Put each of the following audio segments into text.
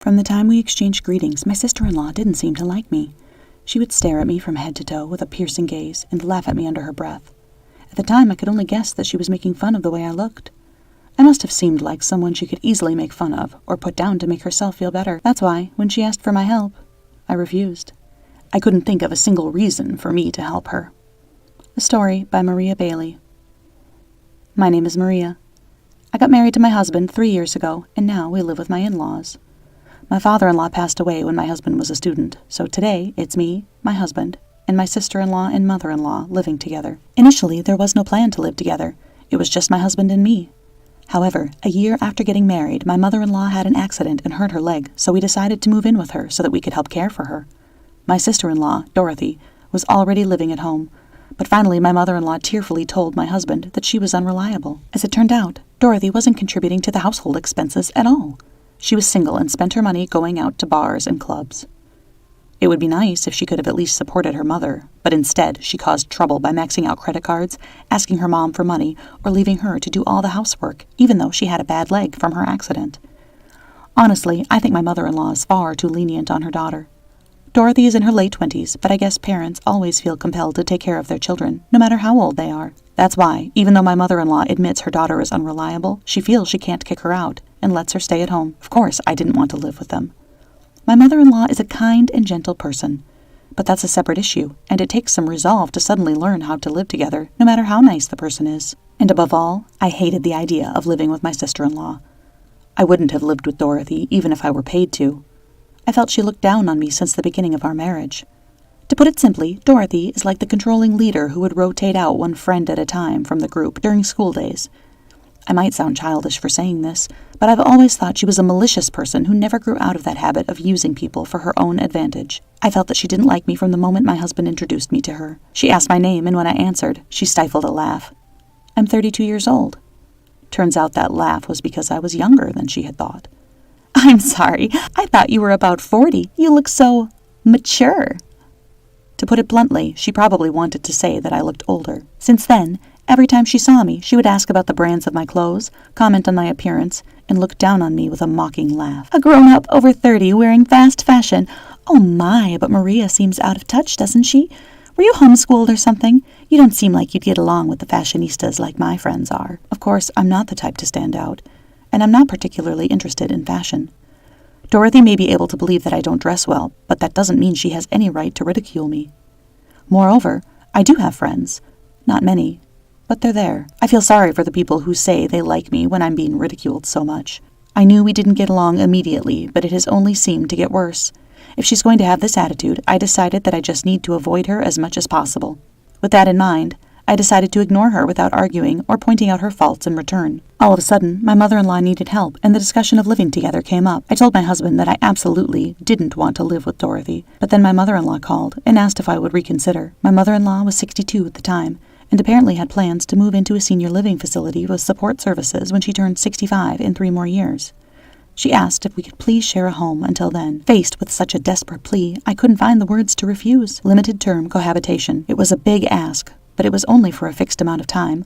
From the time we exchanged greetings, my sister-in-law didn't seem to like me. She would stare at me from head to toe with a piercing gaze and laugh at me under her breath. At the time, I could only guess that she was making fun of the way I looked. I must have seemed like someone she could easily make fun of or put down to make herself feel better. That's why, when she asked for my help, I refused. I couldn't think of a single reason for me to help her. A story by Maria Bailey. My name is Maria. I got married to my husband 3 years ago, and now we live with my in-laws. My father-in-law passed away when my husband was a student, so today it's me, my husband, and my sister-in-law and mother-in-law living together. Initially, there was no plan to live together. It was just my husband and me. However, a year after getting married, my mother-in-law had an accident and hurt her leg, so we decided to move in with her so that we could help care for her. My sister-in-law, Dorothy, was already living at home, but finally my mother-in-law tearfully told my husband that she was unreliable. As it turned out, Dorothy wasn't contributing to the household expenses at all. She was single and spent her money going out to bars and clubs. It would be nice if she could have at least supported her mother, but instead she caused trouble by maxing out credit cards, asking her mom for money, or leaving her to do all the housework, even though she had a bad leg from her accident. Honestly, I think my mother-in-law is far too lenient on her daughter. Dorothy is in her late 20s, but I guess parents always feel compelled to take care of their children, no matter how old they are. That's why, even though my mother-in-law admits her daughter is unreliable, she feels she can't kick her out and lets her stay at home. Of course, I didn't want to live with them. My mother-in-law is a kind and gentle person, but that's a separate issue, and it takes some resolve to suddenly learn how to live together, no matter how nice the person is. And above all, I hated the idea of living with my sister-in-law. I wouldn't have lived with Dorothy, even if I were paid to. I felt she looked down on me since the beginning of our marriage. To put it simply, Dorothy is like the controlling leader who would rotate out one friend at a time from the group during school days. I might sound childish for saying this, but I've always thought she was a malicious person who never grew out of that habit of using people for her own advantage. I felt that she didn't like me from the moment my husband introduced me to her. She asked my name, and when I answered, she stifled a laugh. I'm 32 years old. Turns out that laugh was because I was younger than she had thought. I'm sorry, I thought you were about 40. You look so mature. To put it bluntly, she probably wanted to say that I looked older. Since then, every time she saw me, she would ask about the brands of my clothes, comment on my appearance, and look down on me with a mocking laugh. A grown-up over 30 wearing fast fashion. Oh my, but Maria seems out of touch, doesn't she? Were you homeschooled or something? You don't seem like you'd get along with the fashionistas like my friends are. Of course, I'm not the type to stand out, and I'm not particularly interested in fashion. Dorothy may be able to believe that I don't dress well, but that doesn't mean she has any right to ridicule me. Moreover, I do have friends. Not many, but they're there. I feel sorry for the people who say they like me when I'm being ridiculed so much. I knew we didn't get along immediately, but it has only seemed to get worse. If she's going to have this attitude, I decided that I just need to avoid her as much as possible. With that in mind, I decided to ignore her without arguing or pointing out her faults in return. All of a sudden, my mother-in-law needed help, and the discussion of living together came up. I told my husband that I absolutely didn't want to live with Dorothy, but then my mother-in-law called and asked if I would reconsider. My mother-in-law was 62 at the time, and apparently had plans to move into a senior living facility with support services when she turned 65 in 3 more years. She asked if we could please share a home until then. Faced with such a desperate plea, I couldn't find the words to refuse. Limited-term cohabitation. It was a big ask, but it was only for a fixed amount of time.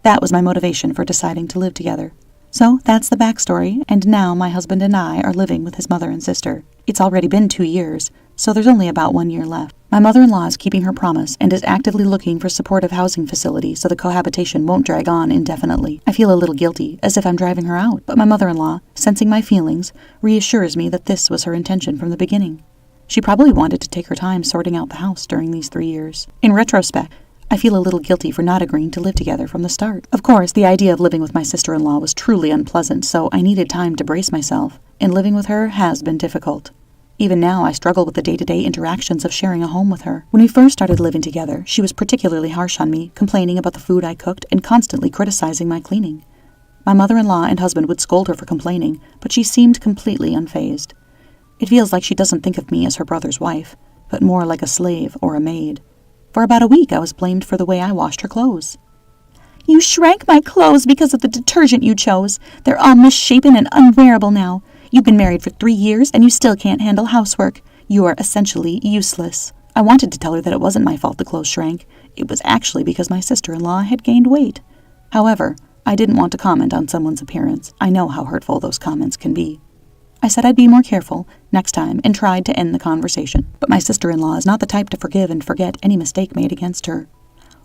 That was my motivation for deciding to live together. So that's the backstory, and now my husband and I are living with his mother and sister. It's already been 2 years, so there's only about 1 year left. My mother-in-law is keeping her promise and is actively looking for supportive housing facilities so the cohabitation won't drag on indefinitely. I feel a little guilty, as if I'm driving her out, but my mother-in-law, sensing my feelings, reassures me that this was her intention from the beginning. She probably wanted to take her time sorting out the house during these 3 years. In retrospect, I feel a little guilty for not agreeing to live together from the start. Of course, the idea of living with my sister-in-law was truly unpleasant, so I needed time to brace myself, and living with her has been difficult. Even now, I struggle with the day-to-day interactions of sharing a home with her. When we first started living together, she was particularly harsh on me, complaining about the food I cooked and constantly criticizing my cleaning. My mother-in-law and husband would scold her for complaining, but she seemed completely unfazed. It feels like she doesn't think of me as her brother's wife, but more like a slave or a maid. For about a week, I was blamed for the way I washed her clothes. You shrank my clothes because of the detergent you chose. They're all misshapen and unwearable now. You've been married for 3 years, and you still can't handle housework. You are essentially useless. I wanted to tell her that it wasn't my fault the clothes shrank. It was actually because my sister-in-law had gained weight. However, I didn't want to comment on someone's appearance. I know how hurtful those comments can be. I said I'd be more careful next time and tried to end the conversation. But my sister-in-law is not the type to forgive and forget any mistake made against her.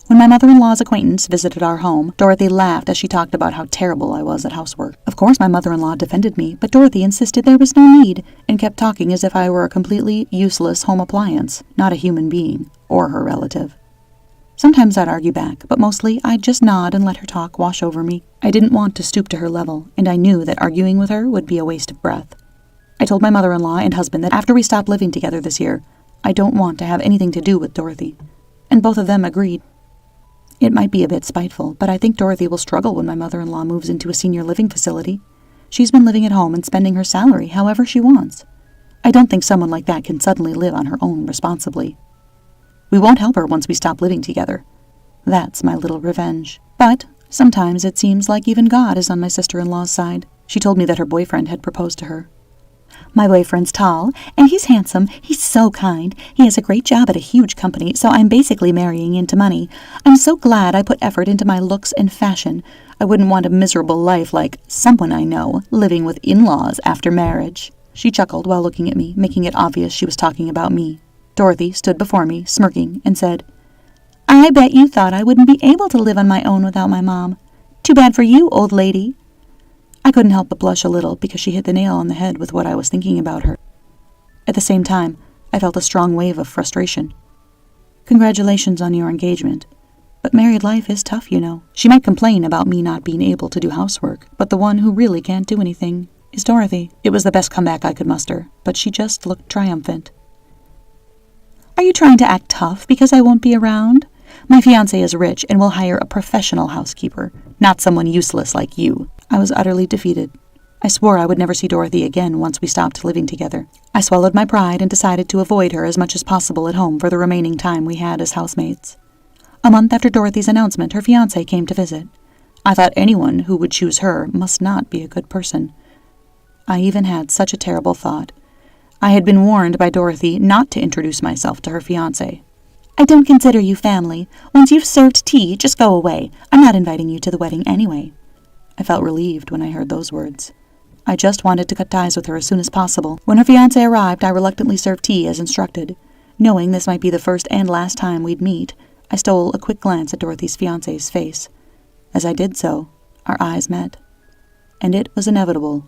When my mother-in-law's acquaintance visited our home, Dorothy laughed as she talked about how terrible I was at housework. Of course my mother-in-law defended me, but Dorothy insisted there was no need, and kept talking as if I were a completely useless home appliance, not a human being, or her relative. Sometimes I'd argue back, but mostly I'd just nod and let her talk wash over me. I didn't want to stoop to her level, and I knew that arguing with her would be a waste of breath. I told my mother-in-law and husband that after we stopped living together this year, I don't want to have anything to do with Dorothy, and both of them agreed. It might be a bit spiteful, but I think Dorothy will struggle when my mother-in-law moves into a senior living facility. She's been living at home and spending her salary however she wants. I don't think someone like that can suddenly live on her own responsibly. We won't help her once we stop living together. That's my little revenge. But sometimes it seems like even God is on my sister-in-law's side. She told me that her boyfriend had proposed to her. My boyfriend's tall, and he's handsome. He's so kind. He has a great job at a huge company, so I'm basically marrying into money. I'm so glad I put effort into my looks and fashion. I wouldn't want a miserable life like someone I know, living with in-laws after marriage. She chuckled while looking at me, making it obvious she was talking about me. Dorothy stood before me, smirking, and said, I bet you thought I wouldn't be able to live on my own without my mom. Too bad for you, old lady. I couldn't help but blush a little because she hit the nail on the head with what I was thinking about her. At the same time, I felt a strong wave of frustration. Congratulations on your engagement. But married life is tough, you know. She might complain about me not being able to do housework, but the one who really can't do anything is Dorothy. It was the best comeback I could muster, but she just looked triumphant. Are you trying to act tough because I won't be around? My fiancé is rich and will hire a professional housekeeper, not someone useless like you. I was utterly defeated. I swore I would never see Dorothy again once we stopped living together. I swallowed my pride and decided to avoid her as much as possible at home for the remaining time we had as housemates. A month after Dorothy's announcement, her fiancé came to visit. I thought anyone who would choose her must not be a good person. I even had such a terrible thought. I had been warned by Dorothy not to introduce myself to her fiancé. I don't consider you family. Once you've served tea, just go away. I'm not inviting you to the wedding anyway. I felt relieved when I heard those words. I just wanted to cut ties with her as soon as possible. When her fiancé arrived, I reluctantly served tea as instructed. Knowing this might be the first and last time we'd meet, I stole a quick glance at Dorothy's fiancé's face. As I did so, our eyes met. And it was inevitable.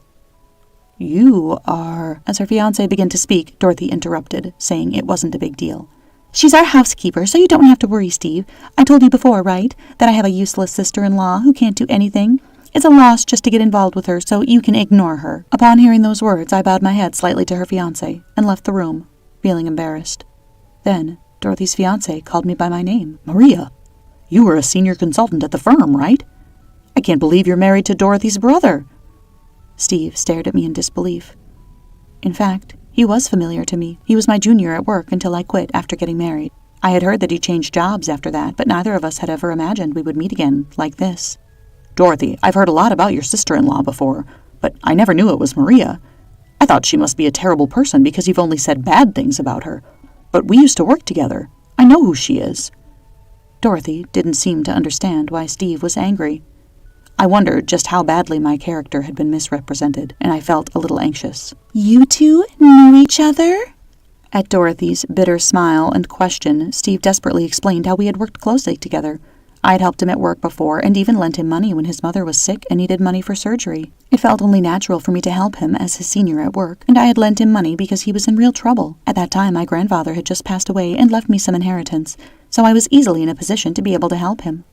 You are... As her fiancé began to speak, Dorothy interrupted, saying it wasn't a big deal. She's our housekeeper, so you don't have to worry, Steve. I told you before, right, that I have a useless sister-in-law who can't do anything. It's a loss just to get involved with her, so you can ignore her. Upon hearing those words, I bowed my head slightly to her fiancé and left the room, feeling embarrassed. Then, Dorothy's fiancé called me by my name. Maria, you were a senior consultant at the firm, right? I can't believe you're married to Dorothy's brother. Steve stared at me in disbelief. In fact, he was familiar to me. He was my junior at work until I quit after getting married. I had heard that he changed jobs after that, but neither of us had ever imagined we would meet again like this. Dorothy, I've heard a lot about your sister-in-law before, but I never knew it was Maria. I thought she must be a terrible person because you've only said bad things about her. But we used to work together. I know who she is. Dorothy didn't seem to understand why Steve was angry. I wondered just how badly my character had been misrepresented, and I felt a little anxious. You two knew each other? At Dorothy's bitter smile and question, Steve desperately explained how we had worked closely together. I had helped him at work before and even lent him money when his mother was sick and needed money for surgery. It felt only natural for me to help him as his senior at work, and I had lent him money because he was in real trouble. At that time, my grandfather had just passed away and left me some inheritance, so I was easily in a position to be able to help him.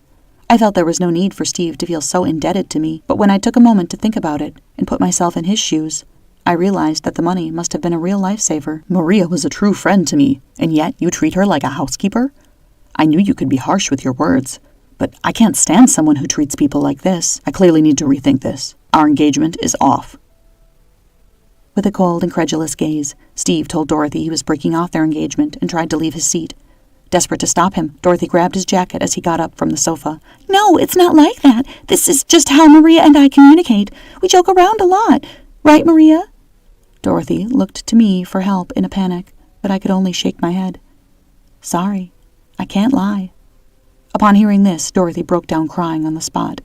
I felt there was no need for Steve to feel so indebted to me, but when I took a moment to think about it and put myself in his shoes, I realized that the money must have been a real lifesaver. Maria was a true friend to me, and yet you treat her like a housekeeper? I knew you could be harsh with your words, but I can't stand someone who treats people like this. I clearly need to rethink this. Our engagement is off. With a cold, incredulous gaze, Steve told Dorothy he was breaking off their engagement and tried to leave his seat. Desperate to stop him, Dorothy grabbed his jacket as he got up from the sofa. No, it's not like that. This is just how Maria and I communicate. We joke around a lot. Right, Maria? Dorothy looked to me for help in a panic, but I could only shake my head. Sorry, I can't lie. Upon hearing this, Dorothy broke down crying on the spot.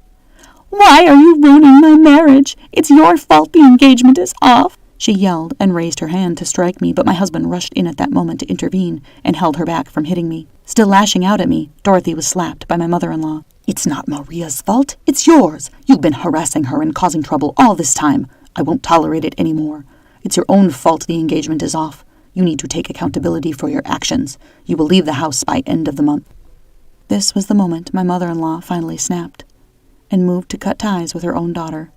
Why are you ruining my marriage? It's your fault the engagement is off. She yelled and raised her hand to strike me, but my husband rushed in at that moment to intervene and held her back from hitting me. Still lashing out at me, Dorothy was slapped by my mother-in-law. "It's not Maria's fault. It's yours. You've been harassing her and causing trouble all this time. I won't tolerate it anymore. It's your own fault the engagement is off. You need to take accountability for your actions. You will leave the house by end of the month." This was the moment my mother-in-law finally snapped and moved to cut ties with her own daughter.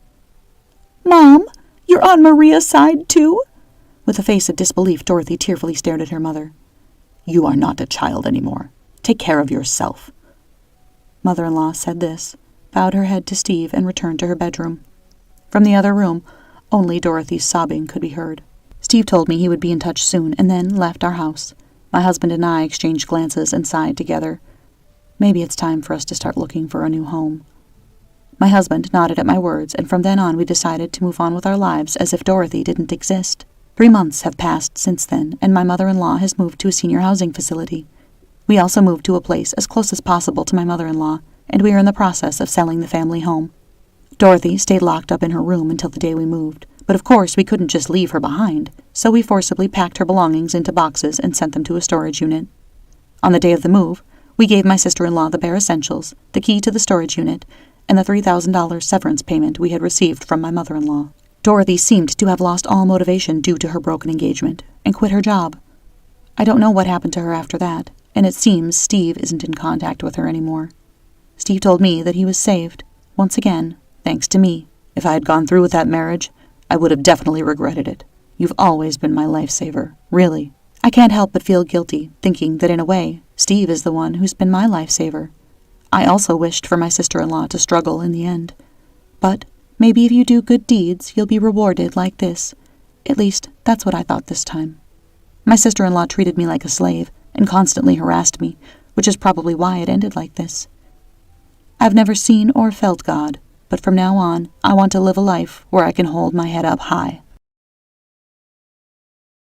"Mom, you're on Maria's side, too?" With a face of disbelief, Dorothy tearfully stared at her mother. "You are not a child anymore. Take care of yourself." Mother-in-law said this, bowed her head to Steve, and returned to her bedroom. From the other room, only Dorothy's sobbing could be heard. Steve told me he would be in touch soon, and then left our house. My husband and I exchanged glances and sighed together. Maybe it's time for us to start looking for a new home. My husband nodded at my words, and from then on we decided to move on with our lives as if Dorothy didn't exist. 3 months have passed since then, and my mother-in-law has moved to a senior housing facility. We also moved to a place as close as possible to my mother-in-law, and we are in the process of selling the family home. Dorothy stayed locked up in her room until the day we moved, but of course we couldn't just leave her behind, so we forcibly packed her belongings into boxes and sent them to a storage unit. On the day of the move, we gave my sister-in-law the bare essentials, the key to the storage unit, and the $3,000 severance payment we had received from my mother-in-law. Dorothy seemed to have lost all motivation due to her broken engagement, and quit her job. I don't know what happened to her after that, and it seems Steve isn't in contact with her anymore. Steve told me that he was saved, once again, thanks to me. If I had gone through with that marriage, I would have definitely regretted it. You've always been my lifesaver, really. I can't help but feel guilty, thinking that in a way, Steve is the one who's been my lifesaver. I also wished for my sister-in-law to struggle in the end. But maybe if you do good deeds, you'll be rewarded like this. At least, that's what I thought this time. My sister-in-law treated me like a slave and constantly harassed me, which is probably why it ended like this. I've never seen or felt God, but from now on, I want to live a life where I can hold my head up high.